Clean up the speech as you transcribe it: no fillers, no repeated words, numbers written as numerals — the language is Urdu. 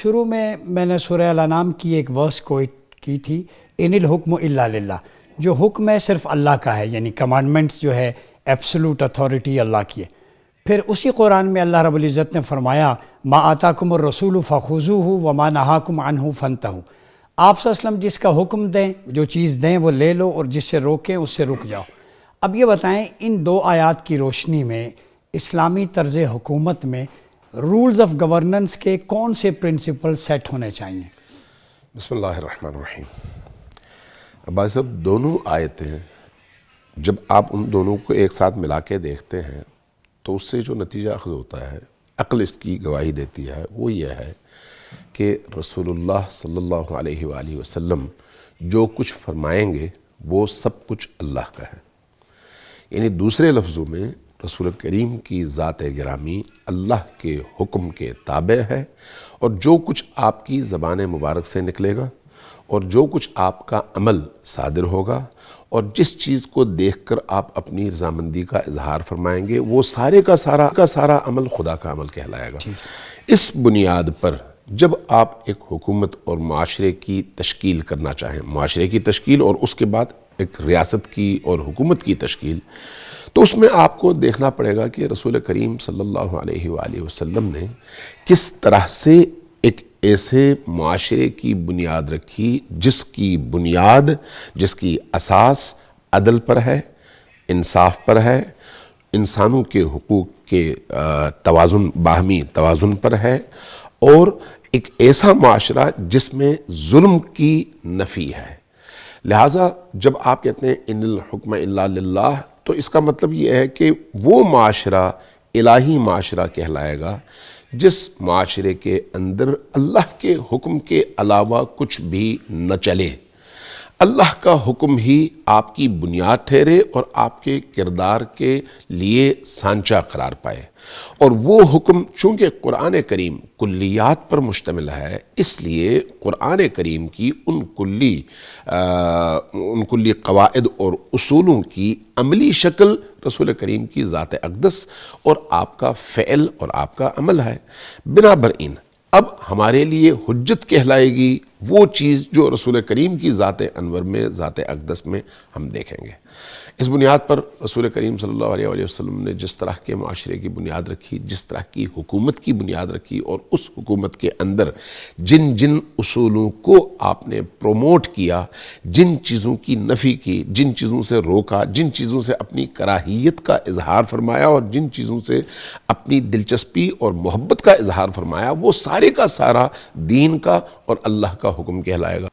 شروع میں نے سورہ الانعام کی ایک ورس کوٹ کی تھی، ان الحکم الا للہ، جو حکم ہے صرف اللہ کا ہے، یعنی کمانڈمنٹس جو ہے ایبسولوٹ اتھارٹی اللہ کی ہے۔ پھر اسی قرآن میں اللہ رب العزت نے فرمایا ما آتاکم الرسول فخذوہ وما نہاکم عنہ فانتہوا، آپ صلی اللہ علیہ وسلم جس کا حکم دیں، جو چیز دیں وہ لے لو، اور جس سے روکیں اس سے رک جاؤ۔ اب یہ بتائیں ان دو آیات کی روشنی میں اسلامی طرز حکومت میں رولز آف گورننس کے کون سے پرنسپل سیٹ ہونے چاہیے؟ بسم اللہ الرحمن الرحیم۔ بھائی صاحب، دونوں آیتیں جب آپ ان دونوں کو ایک ساتھ ملا کے دیکھتے ہیں تو اس سے جو نتیجہ اخذ ہوتا ہے، عقل اس کی گواہی دیتی ہے، وہ یہ ہے کہ رسول اللہ صلی اللہ علیہ وآلہ وسلم جو کچھ فرمائیں گے وہ سب کچھ اللہ کا ہے۔ یعنی دوسرے لفظوں میں رسول کریم کی ذات گرامی اللہ کے حکم کے تابع ہے، اور جو کچھ آپ کی زبان مبارک سے نکلے گا اور جو کچھ آپ کا عمل صادر ہوگا اور جس چیز کو دیکھ کر آپ اپنی رضامندی کا اظہار فرمائیں گے، وہ سارے کا سارا عمل خدا کا عمل کہلائے گا۔ اس بنیاد پر جب آپ ایک حکومت اور معاشرے کی تشکیل کرنا چاہیں، معاشرے کی تشکیل اور اس کے بعد ایک ریاست کی اور حکومت کی تشکیل، تو اس میں آپ کو دیکھنا پڑے گا کہ رسول کریم صلی اللہ علیہ وآلہ وسلم نے کس طرح سے ایک ایسے معاشرے کی بنیاد رکھی جس کی بنیاد، جس کی اساس عدل پر ہے، انصاف پر ہے، انسانوں کے حقوق کے توازن، باہمی توازن پر ہے، اور ایک ایسا معاشرہ جس میں ظلم کی نفی ہے۔ لہٰذا جب آپ کہتے ہیں ان الحکم الا للہ، تو اس کا مطلب یہ ہے کہ وہ معاشرہ الہی معاشرہ کہلائے گا جس معاشرے کے اندر اللہ کے حکم کے علاوہ کچھ بھی نہ چلے، اللہ کا حکم ہی آپ کی بنیاد ٹھہرے اور آپ کے کردار کے لیے سانچہ قرار پائے۔ اور وہ حکم چونکہ قرآن کریم کلیات پر مشتمل ہے، اس لیے قرآن کریم کی ان کلی قواعد اور اصولوں کی عملی شکل رسول کریم کی ذات اقدس اور آپ کا فعل اور آپ کا عمل ہے۔ بنابراین اب ہمارے لیے حجت کہلائے گی وہ چیز جو رسول کریم کی ذات انور میں، ذات اقدس میں ہم دیکھیں گے۔ اس بنیاد پر رسول کریم صلی اللہ علیہ وسلم نے جس طرح کے معاشرے کی بنیاد رکھی، جس طرح کی حکومت کی بنیاد رکھی، اور اس حکومت کے اندر جن جن اصولوں کو آپ نے پروموٹ کیا، جن چیزوں کی نفی کی، جن چیزوں سے روکا، جن چیزوں سے اپنی کراہیت کا اظہار فرمایا اور جن چیزوں سے اپنی دلچسپی اور محبت کا اظہار فرمایا، وہ سارے کا سارا دین کا اور اللہ کا حکم کہلائے گا۔